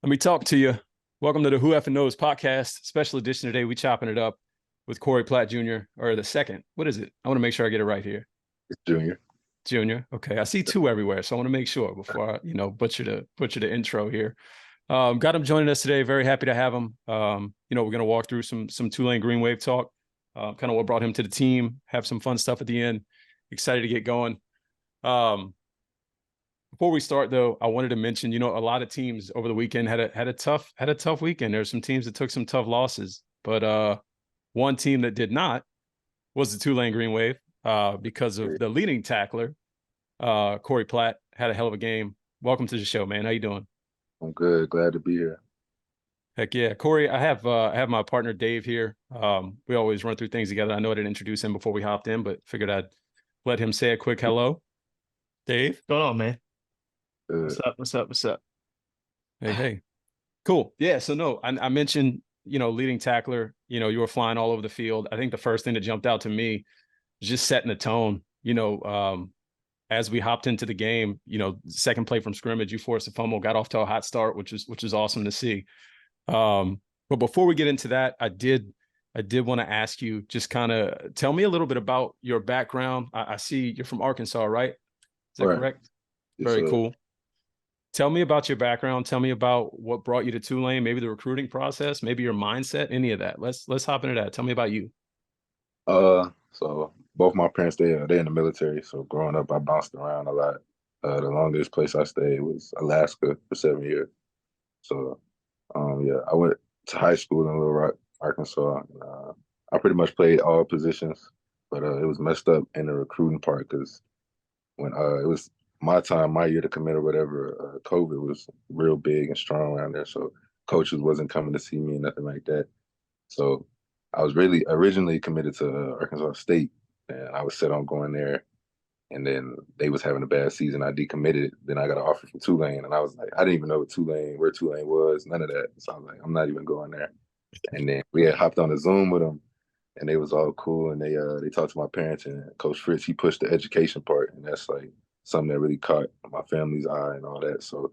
Let me talk to you. Welcome to the Who Effing Knows podcast, special edition today. We chopping it up with Corey Platt Jr. or the second. What is it? I want to make sure I get it right here. It's Junior. Junior. Okay. I see two everywhere, so I want to make sure before I, butcher the intro here. Got him joining us today. Very happy to have him. We're gonna walk through some Tulane Green Wave talk. Kind of what brought him to the team. Have some fun stuff at the end. Excited to get going. Before we start, though, I wanted to mention, a lot of teams over the weekend had a tough weekend. There's some teams that took some tough losses, but one team that did not was the Tulane Green Wave because of the leading tackler, Corey Platt, had a hell of a game. Welcome to the show, man. How you doing? I'm good. Glad to be here. Heck yeah, Corey. I have my partner Dave here. We always run through things together. I know I didn't introduce him before we hopped in, but figured I'd let him say a quick hello. Dave, What's going on, man? What's up? Hey. Cool. Yeah. So no, I mentioned, leading tackler, you were flying all over the field. I think the first thing that jumped out to me was just setting the tone, as we hopped into the game, second play from scrimmage, you forced a fumble, got off to a hot start, which was awesome to see. But before we get into that, I did want to ask you, just kind of tell me a little bit about your background. I see you're from Arkansas, right? Is that correct? Yes, Very sir. cool. Tell me about your background. Tell me about what brought you to Tulane, maybe the recruiting process, maybe your mindset, any of that. Let's hop into that. Tell me about you. So both my parents, they in the military. So growing up, I bounced around a lot. The longest place I stayed was Alaska for 7 years. So, I went to high school in Little Rock, Arkansas. I pretty much played all positions, but it was messed up in the recruiting part because when it was my year to commit or whatever, COVID was real big and strong around there. So coaches wasn't coming to see me and nothing like that. So I was really originally committed to Arkansas State, and I was set on going there. And then they was having a bad season. I decommitted. Then I got an offer from Tulane, and I was like, I didn't even know where Tulane was, none of that. So I was like, I'm not even going there. And then we had hopped on a Zoom with them, and they was all cool. And they talked to my parents, and Coach Fritz, he pushed the education part, and that's like something that really caught my family's eye and all that. So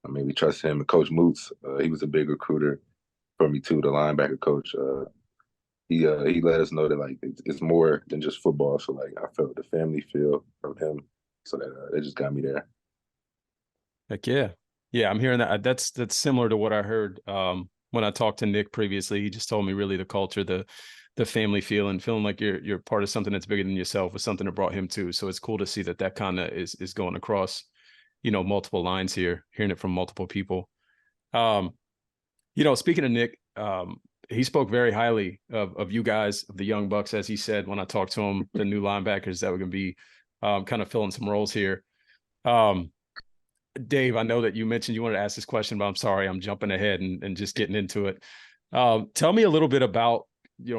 I mean, we trust him. And Coach Moots, he was a big recruiter for me too, the linebacker coach. He let us know that like it's more than just football. So like I felt the family feel from him, so that just got me there. Heck yeah. Yeah, I'm hearing that. That's similar to what I heard when I talked to Nick previously. He just told me really the culture, the family feeling like you're part of something that's bigger than yourself was something that brought him too. So it's cool to see that kind of is going across, multiple lines here, hearing it from multiple people. Speaking of Nick, he spoke very highly of you guys, of the young Bucks, as he said when I talked to him, the new linebackers that were going to be kind of filling some roles here. Dave, I know that you mentioned you wanted to ask this question, but I'm sorry, I'm jumping ahead and just getting into it. Tell me a little bit about,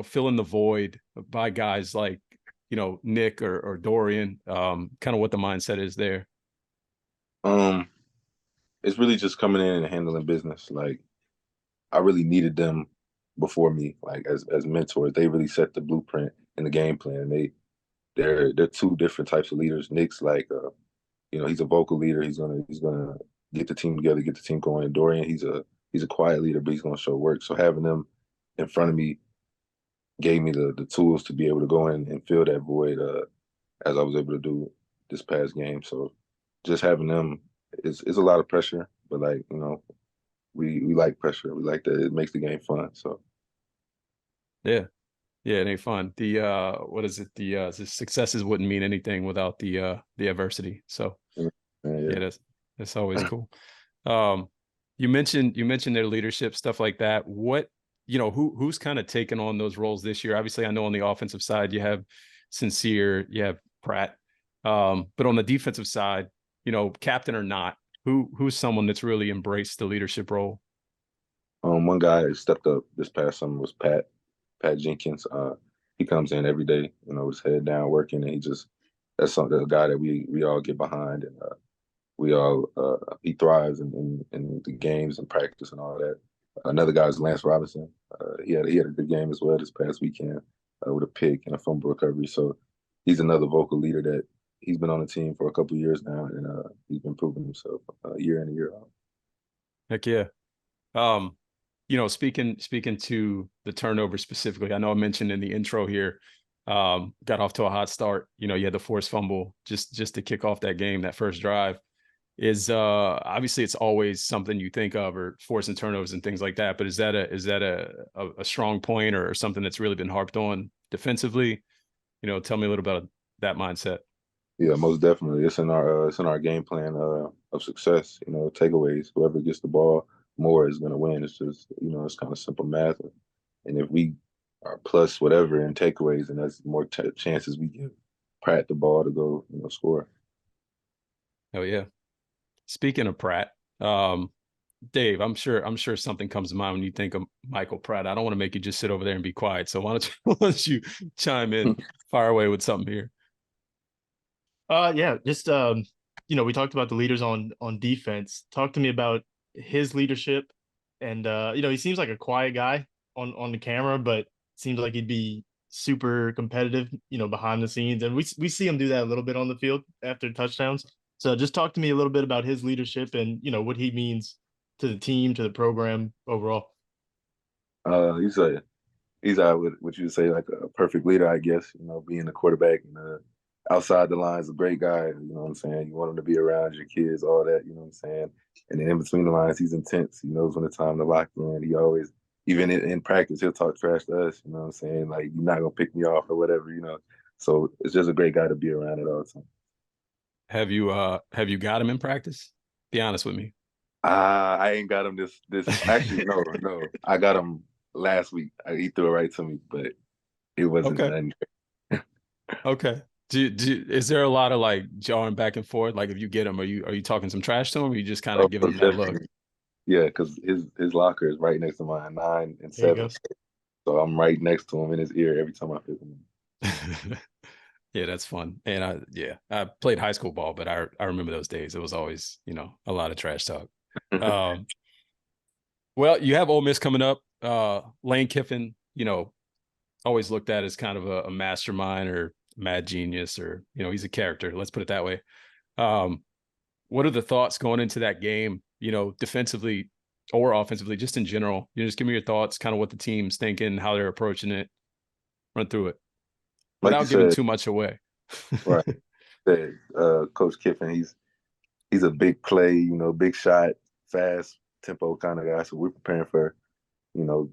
filling the void by guys like, Nick or Dorian, kind of what the mindset is there. It's really just coming in and handling business. Like I really needed them before me, like as mentors. They really set the blueprint and the game plan. They're two different types of leaders. Nick's like he's a vocal leader. He's gonna get the team together, get the team going. And Dorian, he's a quiet leader, but he's gonna show work. So having them in front of me gave me the tools to be able to go in and fill that void as I was able to do this past game. So just having them is a lot of pressure, but like, we like pressure. We like that it makes the game fun. So Yeah, it ain't fun. The what is it? The successes wouldn't mean anything without the adversity. So yeah, that's always cool. You mentioned their leadership, stuff like that. What, who's kind of taken on those roles this year? Obviously, I know on the offensive side you have Sincere, you have Pratt, but on the defensive side, captain or not, who's someone that's really embraced the leadership role? One guy who stepped up this past summer was Pat Jenkins. He comes in every day, his head down working, and that's something, a guy that we all get behind, and he thrives in the games and practice and all that. Another guy is Lance Robinson. He had a good game as well this past weekend with a pick and a fumble recovery. So he's another vocal leader that he's been on the team for a couple of years now, and he's been proving himself year in and year out. Heck yeah. Speaking to the turnover specifically, I know I mentioned in the intro here, got off to a hot start. You had the forced fumble just to kick off that game, that first drive. Is obviously it's always something you think of, or forcing turnovers and things like that. But is that a strong point, or something that's really been harped on defensively? Tell me a little about that mindset. Yeah, most definitely. It's in our game plan of success. Takeaways. Whoever gets the ball more is going to win. It's just it's kind of simple math. And if we are plus whatever in takeaways, and that's more chances we give Pratt the ball to go score. Oh yeah. Speaking of Pratt, Dave, I'm sure something comes to mind when you think of Michael Pratt. I don't want to make you just sit over there and be quiet. So why don't you, why don't you chime in, fire away with something here? Yeah, just we talked about the leaders on defense. Talk to me about his leadership, and he seems like a quiet guy on the camera, but seems like he'd be super competitive, behind the scenes, and we see him do that a little bit on the field after touchdowns. So just talk to me a little bit about his leadership and what he means to the team, to the program overall. He's what you would say like a perfect leader, I guess. Being a quarterback and outside the lines, a great guy. You know what I'm saying? You want him to be around your kids, all that. You know what I'm saying? And then in between the lines, he's intense. He knows when it's time to lock in. He always, even in practice, he'll talk trash to us. You know what I'm saying? Like, you're not gonna pick me off or whatever. So it's just a great guy to be around at all times. Have you got him in practice? Be honest with me. I ain't got him this. Actually, no. I got him last week. He threw it right to me, but it wasn't Okay. nothing. Okay. Is there a lot of like jarring back and forth? Like if you get him, are you talking some trash to him, or you just kind Oh, of giving him that look? yeah, because his locker is right next to mine, 9 and There you 7. go. So I'm right next to him in his ear every time I pick him Yeah, that's fun. And I played high school ball, but I remember those days. It was always, a lot of trash talk. up. Um, well, you have Ole Miss coming up. Lane Kiffin, always looked at as kind of a mastermind or mad genius, or he's a character. Let's put it that way. Um, what are the thoughts going into that game? Defensively or offensively, just in general. Just give me your thoughts, kind of what the team's thinking, how they're approaching it. Run through it Like you without giving said, too much away. right? Said, Coach Kiffin, he's a big play, big shot, fast tempo kind of guy. So we're preparing for you know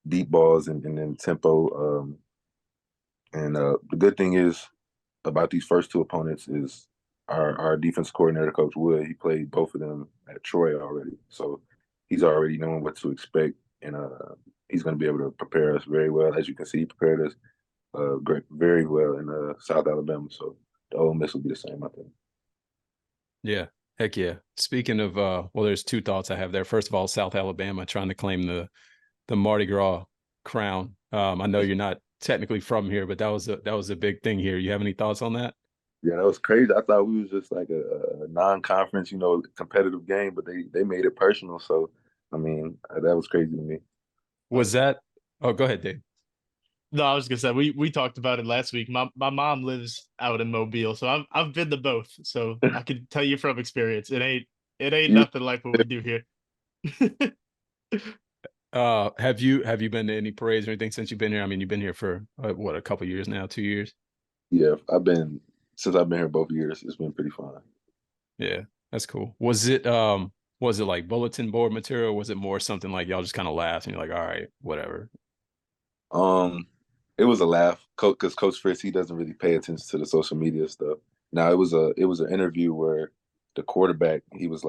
deep balls and then tempo. And the good thing is about these first two opponents is our defense coordinator, Coach Wood. He played both of them at Troy already, so he's already knowing what to expect, and he's going to be able to prepare us very well. As you can see, he prepared us very well in South Alabama. So the Ole Miss will be the same, I think. Yeah. Heck yeah. Speaking of well, there's two thoughts I have there. First of all, South Alabama trying to claim the Mardi Gras crown. I know you're not technically from here, but that was a big thing here. You have any thoughts on that? Yeah, that was crazy. I thought we was just like a non-conference, competitive game, but they made it personal. So, I mean, that was crazy to me. Was that Oh, go ahead, Dave. No, I was gonna say we talked about it last week. My mom lives out in Mobile, so I've been to both. So I can tell you from experience, it ain't You, nothing like what we do here. Have you been to any parades or anything since you've been here? I mean, you've been here for what, a couple years now, 2 years? yeah, since I've been here both years. It's been pretty fun. Yeah, that's cool. Was it like bulletin board material? Or was it more something like y'all just kind of laughed and you're like, all right, whatever? Um, it was a laugh because Coach Fritz, he doesn't really pay attention to the social media stuff. Now it was an interview where the quarterback, he was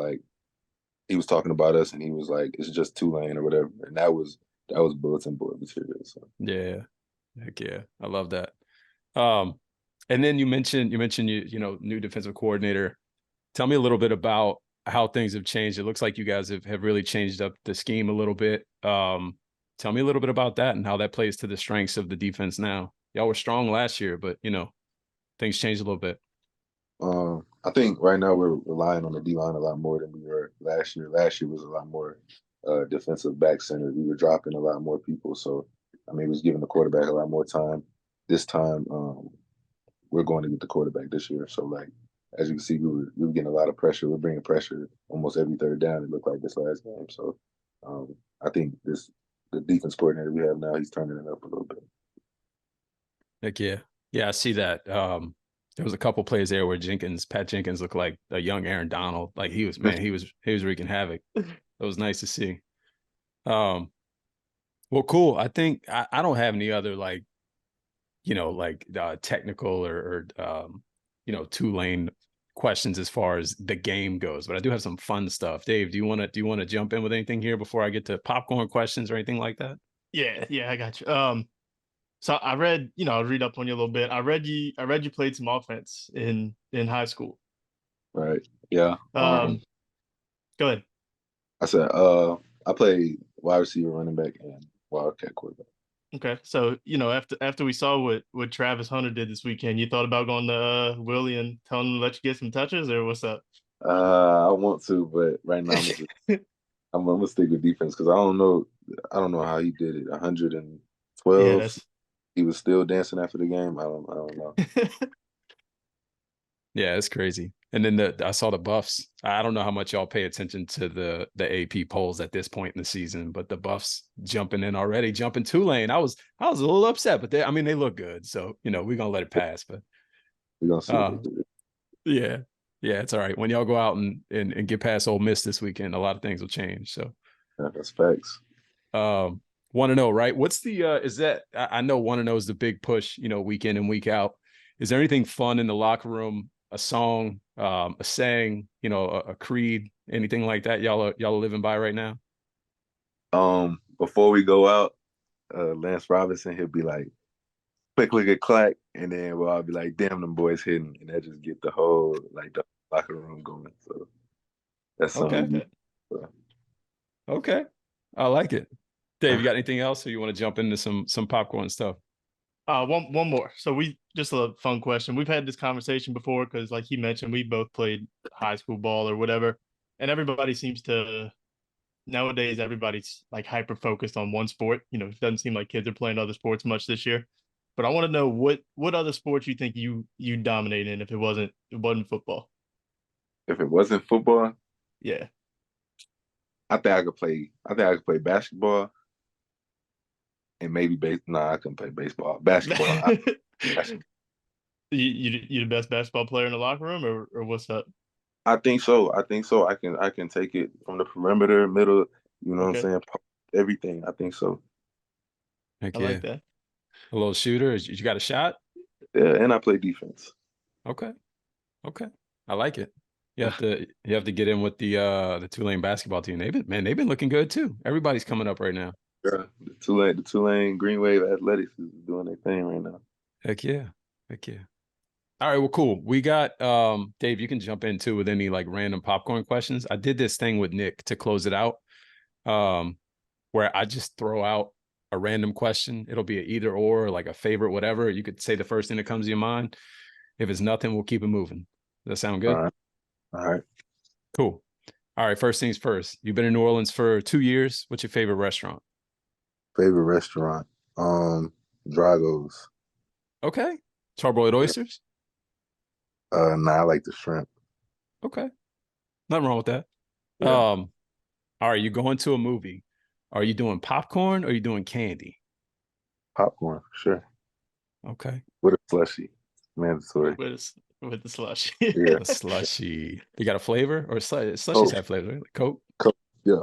talking about us and he was like, it's just Tulane or whatever, and that was bulletin board material. So Yeah, heck yeah, I love that. Um, and then you mentioned new defensive coordinator. Tell me a little bit about how things have changed. It looks like you guys have really changed up the scheme a little bit. Tell me a little bit about that and how that plays to the strengths of the defense now. Y'all were strong last year, but things changed a little bit. I think right now we're relying on the D line a lot more than we were last year. Last year was a lot more defensive back centered. We were dropping a lot more people, so I mean, it was giving the quarterback a lot more time. This time, we're going to get the quarterback this year. So, like, as you can see, we were getting a lot of pressure. We're bringing pressure almost every third down. It looked like this last game. So, I think the defense coordinator we have now, he's turning it up a little bit. Heck yeah. Yeah, I see that. There was a couple plays there where Pat Jenkins looked like a young Aaron Donald. Like he was wreaking havoc. It was nice to see. Well, cool. I think I don't have any other technical or Tulane questions as far as the game goes, but I do have some fun stuff. Dave, do you want to jump in with anything here before I get to popcorn questions or anything like that? Yeah, I got you. So I read, I'll read up on you a little bit. I read you played some offense in high school. Right. Yeah. Go ahead. I said, I played wide receiver, running back, and wildcat quarterback. Okay, so after we saw what Travis Hunter did this weekend, you thought about going to Willie and telling him to let you get some touches, or what's up? I want to, but right now I'm gonna stick with defense because I don't know how he did it. 112. Yeah, that's He was still dancing after the game. I don't know. Yeah, it's crazy. And then I saw the Buffs. I don't know how much y'all pay attention to the AP polls at this point in the season, but the Buffs jumping Tulane. I was a little upset, but they look good. So, we're gonna let it pass. But We're gonna see what they do. Yeah. Yeah, it's all right. When y'all go out and get past Ole Miss this weekend, a lot of things will change. So Yeah, that's facts. Want to know, right? What's the is that I know want to know is the big push, week in and week out. Is there anything fun in the locker room? A song, a saying, a creed, anything like that y'all are living by right now? Before we go out, Lance Robinson, he'll be like, quick look at clack, and then we'll all be like, damn, them boys hitting, and that just get the whole the locker room going. So that's something. Okay. I like it. Dave, you got anything else, or you want to jump into some popcorn stuff? One more. So we just a fun question. We've had this conversation before because, like he mentioned, we both played high school ball or whatever, and everybody seems to nowadays. Everybody's like hyper focused on one sport. It doesn't seem like kids are playing other sports much this year. But I want to know what other sports you think you dominate in if it wasn't football. If it wasn't football, Yeah, I think I could play. I think I could play basketball. And maybe I couldn't play baseball. Basketball. You the best basketball player in the locker room, or what's up? I think so. I can take it from the perimeter, middle. You know what I'm saying? Everything. I think so. Heck I like that. A little shooter. You got a shot? Yeah, and I play defense. Okay. I like it. You have to get in with the Tulane basketball team. They've been looking good too. Everybody's coming up right now. Yeah, the Tulane Green Wave Athletics is doing their thing right now. Heck yeah. All right, well, cool. We got Dave, you can jump in too with any like random popcorn questions. I did this thing with Nick to close it out, where I just throw out a random question. It'll be an either or, like a favorite, whatever. You could say the first thing that comes to your mind. If it's nothing, we'll keep it moving. Does that sound good? All right. Cool. All right, first things first. You've been in New Orleans for 2 years. What's your favorite restaurant? Favorite restaurant? Drago's. Okay. Charbroiled oysters? Nah, I like the shrimp. Okay. Nothing wrong with that. Yeah. All right, you going to a movie. Are you doing popcorn or are you doing candy? Popcorn, sure. Okay. With a slushie. Mandatory. With the slushie. Yeah. A slushie. You got a flavor or slushies have flavor? Coke? Coke. Yeah.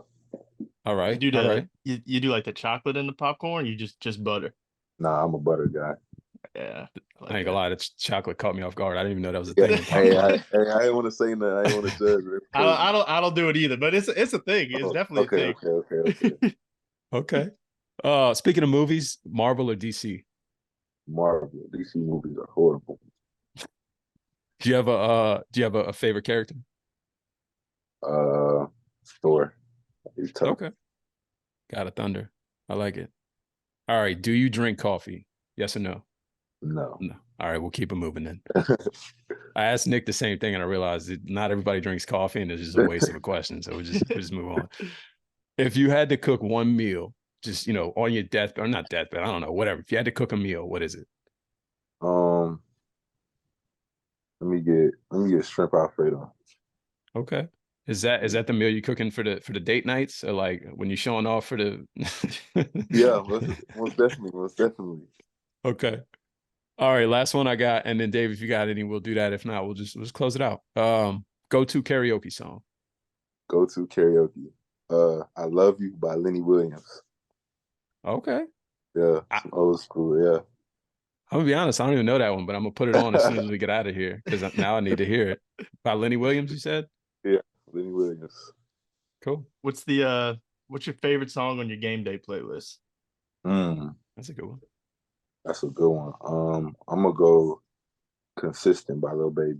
All right. You do all right. You do like the chocolate in the popcorn, or you just butter? Nah, I'm a butter guy. Yeah. I ain't gonna lie, the chocolate caught me off guard. I didn't even know that was a Yeah. thing. In Hey, I didn't want to say nothing. I didn't want to judge. I don't do it either, but it's a thing. It's definitely a thing. Okay. Okay. Speaking of movies, Marvel or DC? Marvel. DC movies are horrible. Do you have a favorite character? Thor. He's tough. Okay. Got a thunder. I like it. All right. Do you drink coffee? Yes or no? No. All right. We'll keep it moving then. I asked Nick the same thing and I realized that not everybody drinks coffee and it's just a waste of a question. So we'll just move on. If you had to cook one meal, just, on your deathbed, or not deathbed, I don't know, whatever. If you had to cook a meal, what is it? Let me get shrimp Alfredo. Okay. Is that the meal you cooking for the date nights, or like when you're showing off for the? Yeah, most definitely, most definitely. Okay. All right, last one I got, and then Dave, if you got any, we'll do that. If not, we'll just close it out. Go-to karaoke song. Go-to karaoke. I Love You by Lenny Williams. Okay. Yeah, some old school, yeah. I'm gonna be honest, I don't even know that one, but I'm gonna put it on as soon as we get out of here because now I need to hear it. By Lenny Williams, you said? Yeah, Lenny Williams. Cool. What's your favorite song on your game day playlist? That's a good one. That's a good one. I'm gonna go Consistent by Lil Baby.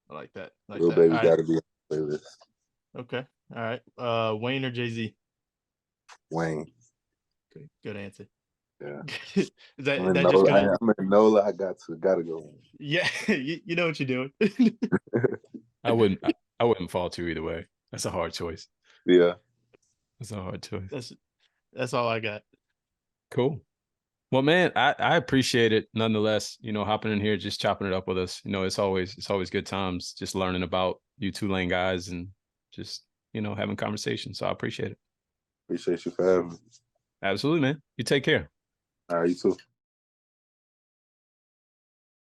I like that. Lil Baby gotta be on the playlist. Okay. All right. Wayne or Jay-Z? Wayne. Okay, good answer. Yeah. Is that I'm in just gonna... I'm in NOLA. I gotta go. Yeah, you know what you're doing. I wouldn't fall to either way. That's a hard choice. Yeah. That's a hard choice. That's all I got. Cool. Well, man, I appreciate it nonetheless, hopping in here, just chopping it up with us. It's always good times just learning about you Tulane guys and just, having conversations. So I appreciate it. Appreciate you for having me. Absolutely, man. You take care. All right, you too.